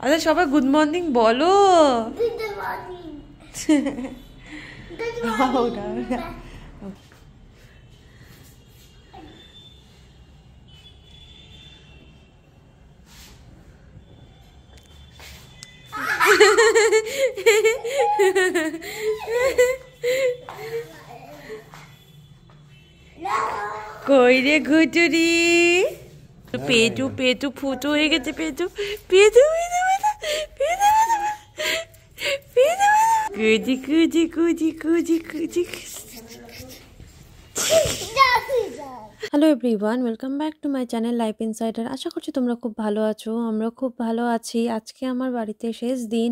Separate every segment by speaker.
Speaker 1: আচ্ছা সবাই good morning বলো। কই রে ঘুটুরি, পেটু পেটু ফুটো হয়ে গেছে, পেটু পেটু কুজি কুজি কুজি কুজি কুজি। Hello everyone, welcome back to my channel life insider. আশা করছি তোমরা খুব ভালো আছো, আমরা খুব ভালো আছি। আজকে আমার বাড়িতে শেষ দিন,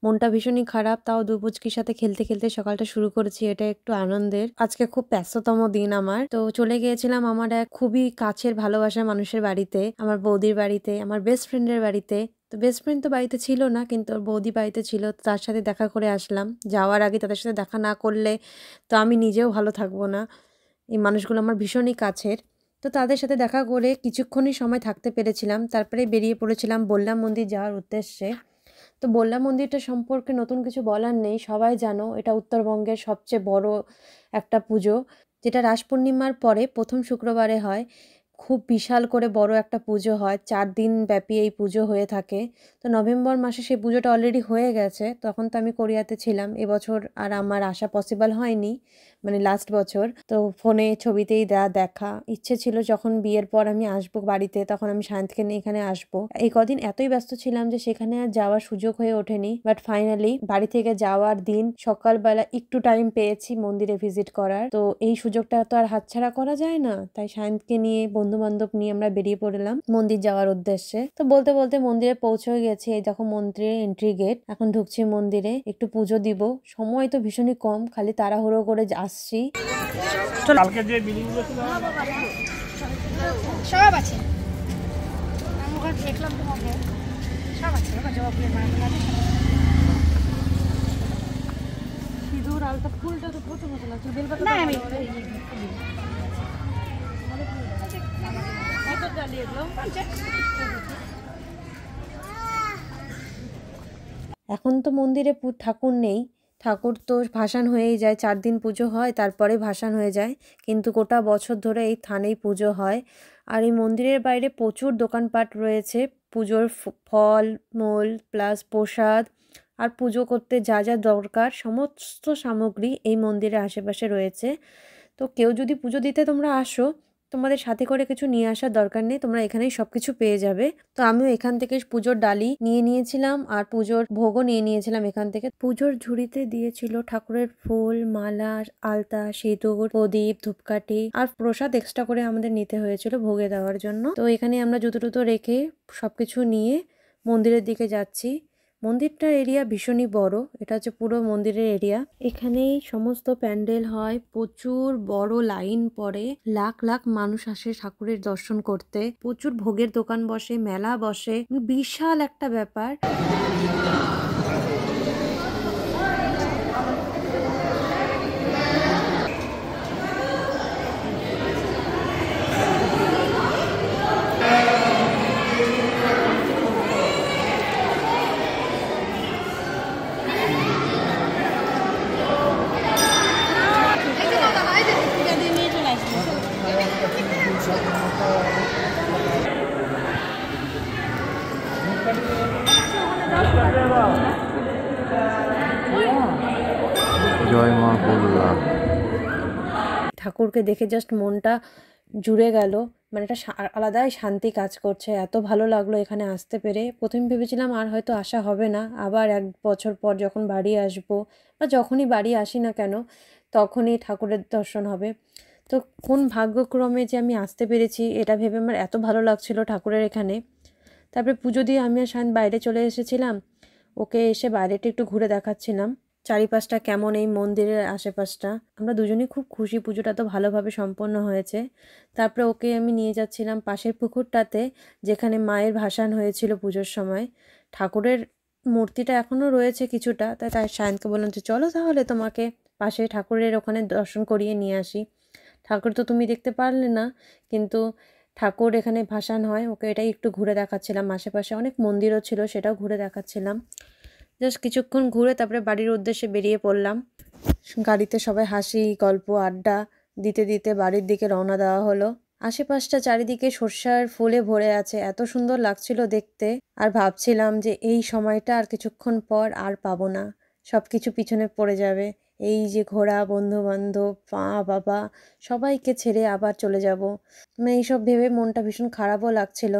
Speaker 1: মনটা ভীষণই খারাপ, তাও দুপুচকির সাথে খেলতে খেলতে সকালটা শুরু করেছি, এটা একটু আনন্দের। আজকে খুব ব্যস্ততম দিন আমার, তো চলে গিয়েছিলাম আমার এক খুবই কাছের ভালোবাসার মানুষের বাড়িতে, আমার বৌদির বাড়িতে, আমার বেস্ট ফ্রেন্ডের বাড়িতে। তো বেস্ট ফ্রেন্ড তো বাড়িতে ছিল না, কিন্তু ওর বৌদি বাড়িতে ছিল, তার সাথে দেখা করে আসলাম। যাওয়ার আগে তাদের সাথে দেখা না করলে তো আমি নিজেও ভালো থাকবো না। এই মানুষগুলো আমার ভীষণই কাছের, তো তাদের সাথে দেখা করে কিছুক্ষণই সময় থাকতে পেরেছিলাম। তারপরে বেরিয়ে পড়েছিলাম বল্লা মন্দির যাওয়ার উদ্দেশ্যে। তো বল্লা মন্দিরটা সম্পর্কে নতুন কিছু বলার নেই, সবাই জানো এটা উত্তরবঙ্গের সবচেয়ে বড় একটা পুজো, যেটা রাস পূর্ণিমার পরে প্রথম শুক্রবারে হয়। খুব বিশাল করে বড় একটা পুজো হয়, 4 দিন ব্যাপী এই পুজো হয়ে থাকে। তো নভেম্বর মাসে সেই পুজোটা অলরেডি হয়ে গেছে, তখন তো আমি কোরিয়াতে ছিলাম। এবছর আর আমার আসা পসিবল হয়নি, মানে লাস্ট বছর। তো ফোনে ছবিতেই দেখা ইচ্ছে ছিল, যখন বিয়ের পর আমি আসবো বাড়িতে তখন আমি সায়ন্তকে নিয়ে এখানে আসবো। এই কদিন এতই ব্যস্ত ছিলাম যে সেখানে আর যাওয়ার সুযোগ হয়ে ওঠেনি, বাট ফাইনালি বাড়ি থেকে যাওয়ার দিন সকালবেলা একটু টাইম পেয়েছি মন্দিরে ভিজিট করার। তো এই সুযোগটা তো আর হাতছাড়া করা যায় না, তাই সায়ন্তকে নিয়ে, বন্ধু বান্ধব নিয়ে আমরা বেরিয়ে পড়লাম মন্দির যাওয়ার উদ্দেশ্যে। তো বলতে বলতে মন্দিরে পৌঁছে গেছি, এই দেখো মন্দিরের এন্ট্রি গেট। এখন ঢুকছি মন্দিরে, একটু পুজো দিব, সময় তো ভীষণই কম, খালি তাড়াহুড়ো করে আসছি।
Speaker 2: কালকে যে বিলিংগুলো ছিল
Speaker 3: সব আছে, আমি ওখানে দেখলাম তোমাকে, সব আছে ওখানে জবা ফুলের মালা আছে।
Speaker 1: সিঁদুর আলতা ফুলটা তো প্রথম হতো না, বেলপাতা
Speaker 3: না আমি
Speaker 1: এখন তো মন্দিরে ঠাকুর নেই, ঠাকুর তো ভাসান হয়েই যায়, 4 দিন পুজো হয় তারপরে ভাসান হয়ে যায়, কিন্তু গোটা বছর ধরে এই থানেই পুজো হয়। আর এই মন্দিরের বাইরে প্রচুর দোকানপাট রয়েছে, পুজোর ফল মূল প্লাস প্রসাদ আর পুজো করতে যা যা দরকার সমস্ত সামগ্রী এই মন্দিরের আশেপাশে রয়েছে। তো কেউ যদি পুজো দিতে তোমরা আসো, তোমাদের সাথে করে কিছু নিয়ে আসার দরকার নেই, তোমরা এখানেই সবকিছু পেয়ে যাবে। তো আমিও এখান থেকে পুজোর ডালি নিয়ে নিয়েছিলাম আর পুজোর ভোগও নিয়ে নিয়েছিলাম এখান থেকে। পুজোর ঝুড়িতে দিয়েছিল ঠাকুরের ফুল, মালা, আলতা, সিঁদুর, প্রদীপ, ধূপকাঠি আর প্রসাদ এক্সট্রা করে আমাদের নিতে হয়েছিল ভোগে দেওয়ার জন্য। তো এখানে আমরা জুতো টুতো রেখে সবকিছু নিয়ে মন্দিরের দিকে যাচ্ছি। মন্দিরটার এরিয়া ভীষণই বড়, এটা হচ্ছে পুরো মন্দিরের এরিয়া। এখানেই সমস্ত প্যান্ডেল হয়, প্রচুর বড় লাইন পড়ে, লাখ লাখ মানুষ আসে ঠাকুরের দর্শন করতে, প্রচুর ভোগের দোকান বসে, মেলা বসে, বিশাল একটা ব্যাপার।
Speaker 2: জয় মা বললা।
Speaker 1: ঠাকুরকে দেখে জাস্ট মনটা জুড়ে গেল, মানে একটা আলাদাই শান্তি কাজ করছে, এত ভালো লাগলো এখানে আসতে পেরে। প্রথমে ভেবেছিলাম আর হয়তো আসা হবে না, আবার 1 বছর পর যখন বাড়ি আসবো বা যখনই বাড়ি আসি না কেন তখনই ঠাকুরের দর্শন হবে। তো কোন ভাগ্যক্রমে যে আমি আসতে পেরেছি এটা ভেবে আমার এত ভালো লাগছিল ঠাকুরের এখানে। তারপরে পুজো দিয়ে আমি আর শায়ন বাইরে চলে এসেছিলাম, ওকে এসে বাইরেটা একটু ঘুরে দেখাচ্ছিলাম চারিপাশটা কেমন, এই মন্দিরের আশেপাশটা। আমরা দুজনেই খুব খুশি, পুজোটা তো ভালোভাবে সম্পন্ন হয়েছে। তারপরে ওকে আমি নিয়ে যাচ্ছিলাম পাশের পুকুরটাতে, যেখানে মায়ের ভাসান হয়েছিল পুজোর সময়। ঠাকুরের মূর্তিটা এখনও রয়েছে কিছুটা, তাই শায়নকে বললাম যে চলো তাহলে তোমাকে পাশে ঠাকুরের ওখানে দর্শন করিয়ে নিয়ে আসি। ঠাকুর তো তুমি দেখতে পারলে না, কিন্তু ঠাকুর এখানে ভাসান হয়, ওকে এটাই একটু ঘুরে দেখাচ্ছিলাম। আশেপাশে অনেক মন্দিরও ছিল, সেটাও ঘুরে দেখাচ্ছিলাম। জাস্ট কিছুক্ষণ ঘুরে তারপরে বাড়ির উদ্দেশ্যে বেরিয়ে পড়লাম। গাড়িতে সবাই হাসি গল্প আড্ডা দিতে দিতে বাড়ির দিকে রওনা দেওয়া হলো। আশেপাশটা চারিদিকে সর্ষার ফুলে ভরে আছে, এত সুন্দর লাগছিল দেখতে। আর ভাবছিলাম যে এই সময়টা আর কিছুক্ষণ পর আর পাবো না, সব কিছু পিছনে পড়ে যাবে। এই যে ঘোরা, বন্ধু বান্ধব, মা বাবা সবাইকে ছেড়ে আবার চলে যাব। এইসব ভেবে মনটা ভীষণ খারাপও লাগছিল।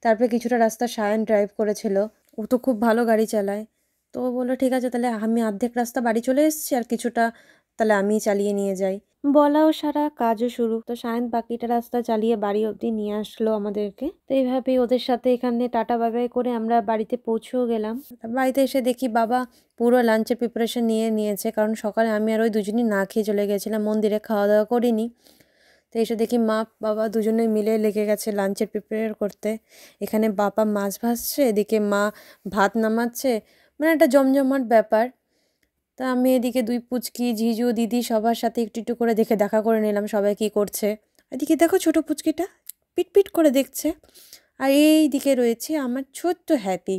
Speaker 1: তারপরে কিছুটা রাস্তা সায়ন ড্রাইভ করেছিল, ও তো খুব ভালো গাড়ি চালায়। তো ও বললো ঠিক আছে, তাহলে আমি অর্ধেক রাস্তা বাড়ি চলে এসেছি, আর কিছুটা তাহলে আমিই চালিয়ে নিয়ে যাই। বলাও সারা কাজও শুরু। তো সায়ন বাকিটা রাস্তা চালিয়ে বাড়ি অবধি নিয়ে আসলো আমাদেরকে। তো এইভাবেই ওদের সাথে এখানে টাটা বাই বাই করে আমরা বাড়িতে পৌঁছেও গেলাম। বাড়িতে এসে দেখি বাবা পুরো লাঞ্চের প্রিপারেশন নিয়ে নিয়েছে, কারণ সকালে আমি আর ওই দুজনই না খেয়ে চলে গেছিলাম, মন্দিরে খাওয়া দাওয়া করিনি। তো এসে দেখি মা বাবা দুজনে মিলে লেগে গেছে লাঞ্চের প্রিপেয়ার করতে। এখানে বাবা মাছ ভাজছে, এদিকে মা ভাত নামাচ্ছে, মানে একটা জমজমাট ব্যাপার। তা আমি এদিকে দুই পুচকি, জিজু, দিদি সবার সাথে একটু একটু করে দেখা করে নিলাম সবাই কী করছে। এদিকে দেখো ছোটো পুচকিটা পিট পিট করে দেখছে। আর এই দিকে রয়েছে আমার ছোট্ট হ্যাপি।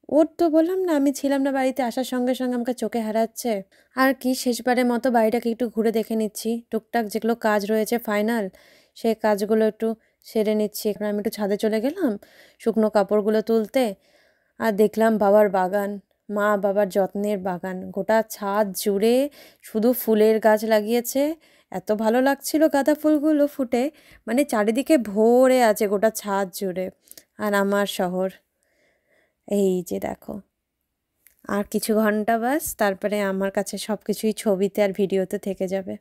Speaker 1: ওর তো বললাম না আমি ছিলাম না বাড়িতে, আসার সঙ্গে সঙ্গে আমাকে চোখে হারাচ্ছে। আর কি শেষবারের মতো বাড়িটাকে একটু ঘুরে দেখে নিচ্ছি, টুকটাক যেগুলো কাজ রয়েছে ফাইনাল সেই কাজগুলো একটু সেরে নিচ্ছি। এখন আমি একটু ছাদে চলে গেলাম শুকনো কাপড়গুলো তুলতে, আর দেখলাম বাবার বাগান, মা বাবার যত্নের বাগান, গোটা ছাদ জুড়ে শুধু ফুলের গাছ লাগিয়েছে। এত ভালো লাগছিল গাঁদা ফুলগুলো ফুটে, মানে চারিদিকে ভরে আছে গোটা ছাদ জুড়ে। আর আমার শহর এই যে দেখো, আর কিছু ঘন্টা বাস, তারপরে আমার কাছে সব কিছুই ছবিতে আর ভিডিওতে থেকে যাবে।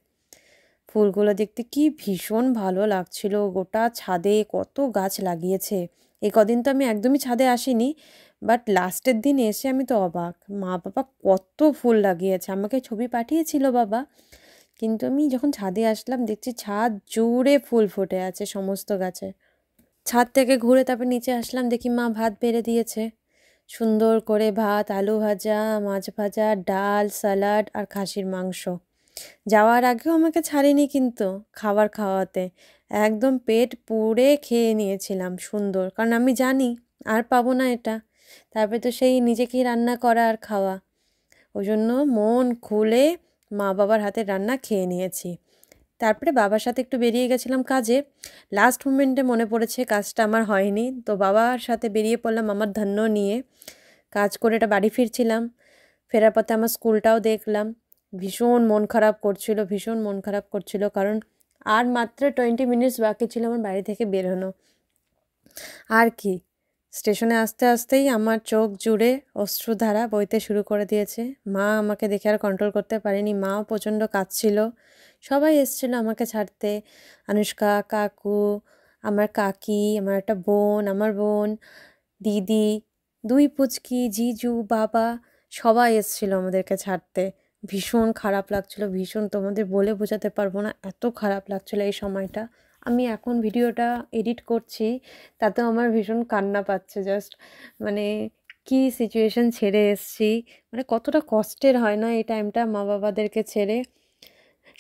Speaker 1: ফুলগুলো দেখতে কি ভীষণ ভালো লাগছিল, গোটা ছাদে কত গাছ লাগিয়েছে। এই কদিন তো আমি একদমই ছাদে আসিনি, বাট লাস্টের দিন এসে আমি তো অবাক, মা বাবা কত ফুল লাগিয়েছে। আমাকে ছবি পাঠিয়েছিল বাবা, কিন্তু আমি যখন ছাদে আসলাম দেখছি ছাদ জুড়ে ফুল ফুটে আছে সমস্ত গাছে। ছাদ থেকে ঘুরে তারপর নিচে আসলাম, দেখি মা ভাত বেড়ে দিয়েছে সুন্দর করে, ভাত, আলু ভাজা, মাছ ভাজা, ডাল, স্যালাড আর খাসির মাংস। যাওয়ার আগেও আমাকে ছাড়েনি কিন্তু খাওয়াতে, একদম পেট পুড়ে খেয়ে নিয়েছিলাম সুন্দর, কারণ আমি জানি আর পাবো না এটা। তারপরে তো সেই নিজেকেই রান্না করা আর খাওয়া, ওই জন্য মন খুলে মা বাবার হাতের রান্না খেয়ে নিয়েছি। তারপরে বাবার সাথে একটু বেরিয়ে গেছিলাম কাজে, লাস্ট মোমেন্টে মনে পড়েছে কাজটা আমার হয়নি, তো বাবার সাথে বেরিয়ে পড়লাম আমার ধন্য নিয়ে। কাজ করে এটা বাড়ি ফিরছিলাম, ফেরার পথে আমার স্কুলটাও দেখলাম। ভীষণ মন খারাপ করছিল, কারণ আর মাত্র 20 মিনিটস বাকি ছিল আমার বাড়ি থেকে বেরোনো। আর কি, স্টেশনে আসতে আসতেই আমার চোখ জুড়ে অশ্রুধারা বইতে শুরু করে দিয়েছে। মা আমাকে দেখে আর কন্ট্রোল করতে পারেনি, মাও প্রচণ্ড কাঁদছিল। সবাই এসেছিলো আমাকে ছাড়তে, আনুষ্কা, কাকু, আমার কাকি, আমার একটা বোন, আমার বোন, দিদি, দুই পুচকি, জিজু, বাবা সবাই এসেছিলো আমাদেরকে ছাড়তে। ভীষণ খারাপ লাগছিলো, ভীষণ, তোমাদের বলে বোঝাতে পারবো না এত খারাপ লাগছিলো এই সময়টা। আমি এখন ভিডিওটা এডিট করছি, তাতেও আমার ভীষণ কান্না পাচ্ছে। জাস্ট মানে কি সিচুয়েশন ছেড়ে এসেছি, মানে কতটা কষ্টের হয় না এই টাইমটা মা বাবাদেরকে ছেড়ে।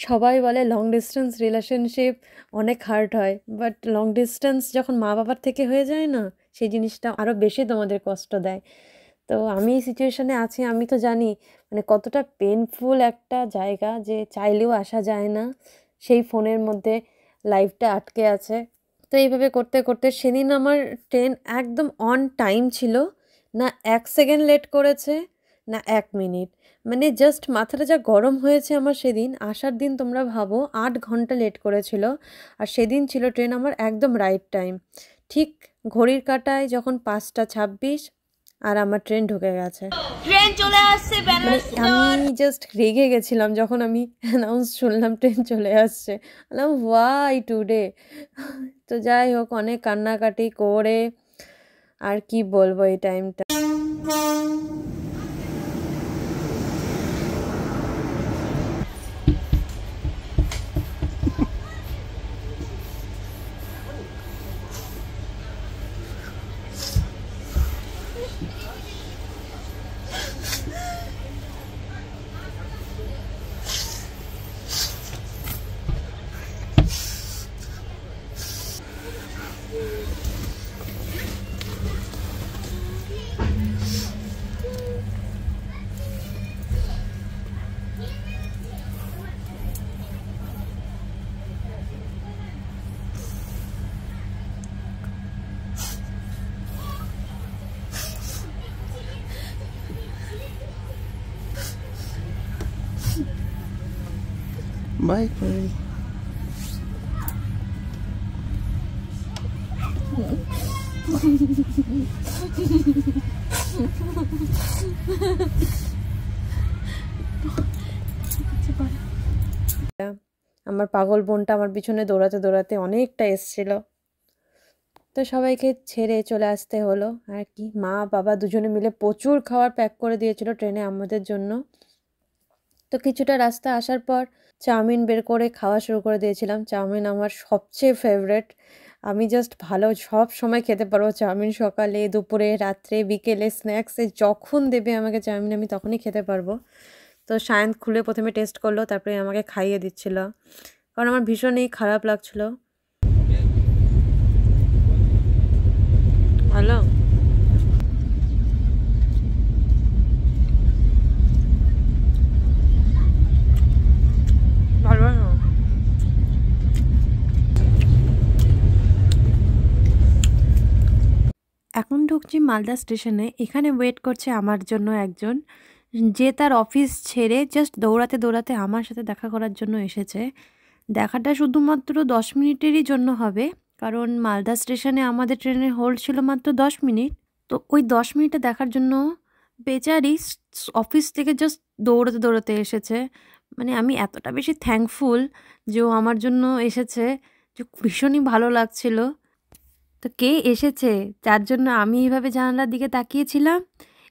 Speaker 1: সবাই বলে লং ডিস্টেন্স রিলেশনশিপ অনেক হার্ড হয়, বাট লং ডিস্টেন্স যখন মা বাবার থেকে হয়ে যায় না, সেই জিনিসটা আরও বেশি তোমাদের কষ্ট দেয়। তো আমি এই সিচুয়েশানে আছি, আমি তো জানি মানে কতটা পেনফুল একটা জায়গা, যে চাইলেও আসা যায় না, সেই ফোনের মধ্যে লাইফটা আটকে আছে। তো এইভাবে করতে করতে সেদিন আমার ট্রেন একদম অন টাইম ছিল, না 1 সেকেন্ড লেট করেছে, না 1 মিনিট। মানে জাস্ট মাথাটা যা গরম হয়েছে আমার সেদিন। আসার দিন তোমরা ভাবো 8 ঘন্টা লেট করেছিল, আর সেদিন ছিল ট্রেন আমার একদম রাইট টাইম। ঠিক ঘড়ির কাঁটায় যখন 5:26 আর আমার ট্রেন ঢুকে গেছে,
Speaker 3: ট্রেন চলে আসছে।
Speaker 1: মানে আমি জাস্ট রেগে গেছিলাম যখন আমি অ্যানাউন্স শুনলাম ট্রেন চলে আসছে, বললাম ওয়াই টুডে। তো যাই হোক, অনেক কান্নাকাটি করে আর কি বলবো এই টাইমটা।
Speaker 2: বাই।
Speaker 1: আমার পাগল বোনটা আমার পিছনে দৌড়াতে দৌড়াতে অনেকটা এসছিল, তো সবাইকে ছেড়ে চলে আসতে হলো আর কি। মা বাবা দুজনে মিলে প্রচুর খাবার প্যাক করে দিয়েছিল ট্রেনে আমাদের জন্য। তো কিছুটা রাস্তা আসার পর চাউমিন বের করে খাওয়া শুরু করে দিয়েছিলাম। চাউমিন আমার সবচেয়ে ফেভারেট, আমি জাস্ট ভালো সব সময় খেতে পারবো চাউমিন, সকালে দুপুরে রাত্রে বিকেলে স্ন্যাক্সে যখন দেবে আমাকে চাউমিন আমি তখনই খেতে পারবো। তো সায়ন্ত খুলে প্রথমে টেস্ট করলো, তারপরে আমাকে খাইয়ে দিচ্ছিল, কারণ আমার ভীষণই খারাপ লাগছিলো। ভালো ভালো না। এখন ঢুকছি মালদা স্টেশনে। এখানে ওয়েট করছে আমার জন্য একজন, যে তার অফিস ছেড়ে জাস্ট দৌড়াতে দৌড়াতে আমার সাথে দেখা করার জন্য এসেছে। দেখাটা শুধুমাত্র 10 মিনিটেরই জন্য হবে, কারণ মালদা স্টেশনে আমাদের ট্রেনের হোল্ড ছিল মাত্র 10 মিনিট। তো ওই 10 মিনিটে দেখার জন্য বেচারি অফিস থেকে জাস্ট দৌড়াতে দৌড়াতে এসেছে। মানে আমি এতটা বেশি থ্যাঙ্কফুল যে ও আমার জন্য এসেছে, যে ভীষণই ভালো লাগছিল। তো কে এসেছে যার জন্য আমি এইভাবে জানালার দিকে তাকিয়েছিলাম,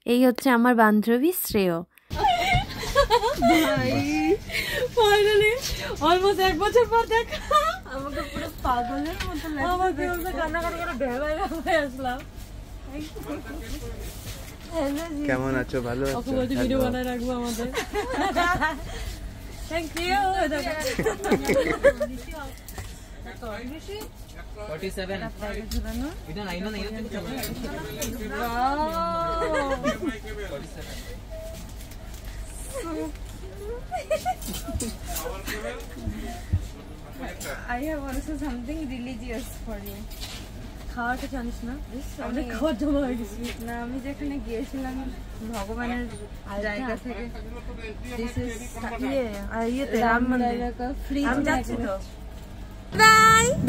Speaker 1: এই হচ্ছে আমার বান্ধবী শ্রেয়। ফাইনালি অলমোস্ট 1 বছর পর দেখা, আমাকে পুরো পাগলের মতো লাগছে, আমাকে বলতে কান্নাকাটি করে ঢেলাই হয়ে আসলাম।
Speaker 2: কেমন আছো? ভালো আছো?
Speaker 1: ওকে বলছি ভিডিও বানায় রাখবো আমাদের। Thank you.
Speaker 4: 47 এটা 9 না 9
Speaker 3: I have also something religious for you.
Speaker 1: খাওয়াটা জানিস না, আমাদের খাওয়ার জমা হয়ে গেছে
Speaker 3: না, আমি যেখানে গিয়েছিলাম ভগবানের জায়গা থেকে, this is
Speaker 1: ইয়েতে
Speaker 3: রাম মন্দির ফ্রি।
Speaker 1: আমি যাচ্ছি তো।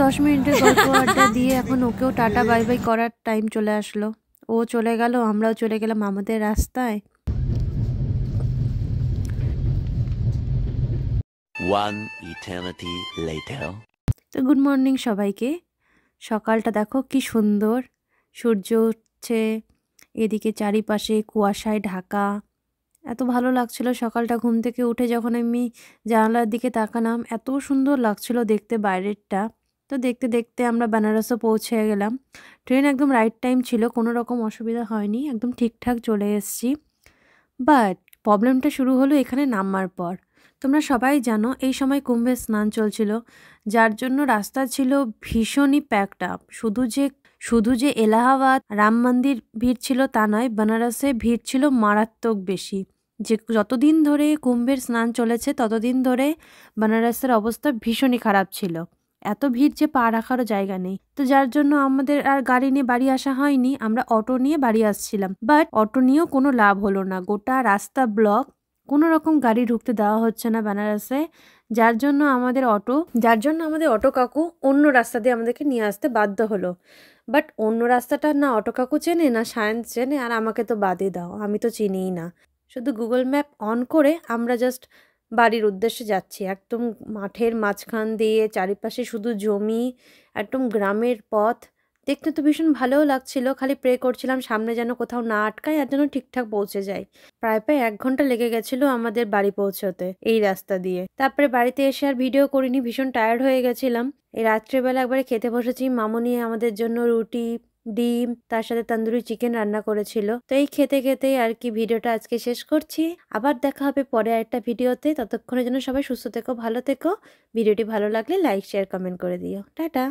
Speaker 1: 10 মিনিটের গল্প আড্ডা দিয়ে এখন ওকেও টাটা বাই বাই করার টাইম চলে আসলো। ও চলে গেল, আমরাও চলে গেলাম আমাদের রাস্তায়।
Speaker 5: One eternity later.
Speaker 1: তো গুড মর্নিং সবাইকে। সকালটা দেখো কি সুন্দর, সূর্য উঠছে, এদিকে চারিপাশে কুয়াশায় ঢাকা, এত ভালো লাগছিল সকালটা। ঘুম থেকে উঠে যখন আমি জানালার দিকে তাকালাম, এত সুন্দর লাগছিল দেখতে বাইরেরটা। তো দেখতে দেখতে আমরা বেনারসও পৌঁছে গেলাম। ট্রেন একদম রাইট টাইম ছিল, কোনো রকম অসুবিধা হয়নি, একদম ঠিকঠাক চলে এসেছি। বাট প্রবলেমটা শুরু হলো এখানে নামার পর। তোমরা সবাই জানো এই সময় কুম্ভের স্নান চলছিল, যার জন্য রাস্তা ছিল ভীষণই প্যাকড আপ। শুধু যে এলাহাবাদ রাম মন্দির ভিড় ছিল তা নয়, বেনারসে ভিড় ছিল মারাত্মক বেশি। যে যতদিন ধরে কুম্ভের স্নান চলেছে ততদিন ধরে বেনারসের অবস্থা ভীষণই খারাপ ছিল, এত ভিড় যে পা রাখারও জায়গা নেই। তো যার জন্য আমাদের আর গাড়ি নিয়ে বাড়ি আসা হয়নি, আমরা অটো নিয়ে বাড়ি আসছিলাম। বাট অটো নিয়েও কোনো লাভ হলো না, গোটা রাস্তা ব্লক, কোনো রকম গাড়ি ঢুকতে দেওয়া হচ্ছে না বেনারসে। যার জন্য আমাদের অটো কাকু অন্য রাস্তা দিয়ে আমাদেরকে নিয়ে আসতে বাধ্য হলো। বাট অন্য রাস্তাটা না অটো কাকু চেনে না সায়েন্স চেনে, আর আমাকে তো বাদই দাও, আমি তো চিনিই না। শুধু গুগল ম্যাপ অন করে আমরা জাস্ট বাড়ির উদ্দেশ্যে যাচ্ছি, একদম মাঠের মাঝখান দিয়ে, চারিপাশে শুধু জমি, একদম গ্রামের পথ। দেখতে তো ভীষণ ভালোও লাগছিল, খালি প্রে করছিলাম সামনে যেন কোথাও না আটকায় আর যেন ঠিকঠাক পৌঁছে যায়। প্রায় 1 ঘন্টা লেগে গেছিলো আমাদের বাড়ি পৌঁছতে এই রাস্তা দিয়ে। তারপরে বাড়িতে এসে আর ভিডিও করিনি, ভীষণ টায়ার্ড হয়ে গেছিলাম। এই রাত্রেবেলা একবারে খেতে বসেছি, মামনি আমাদের জন্য রুটি, ডিম, তার সাথে তন্দুরি চিকেন রান্না করেছিল। তো এই খেতে খেতেই আর কি ভিডিওটা আজকে শেষ করছি। আবার দেখা হবে পরে একটা ভিডিওতে, ততক্ষণের জন্য সবাই সুস্থ থেকো, ভালো থেকো। ভিডিওটি ভালো লাগলে লাইক শেয়ার কমেন্ট করে দিও। টাটা।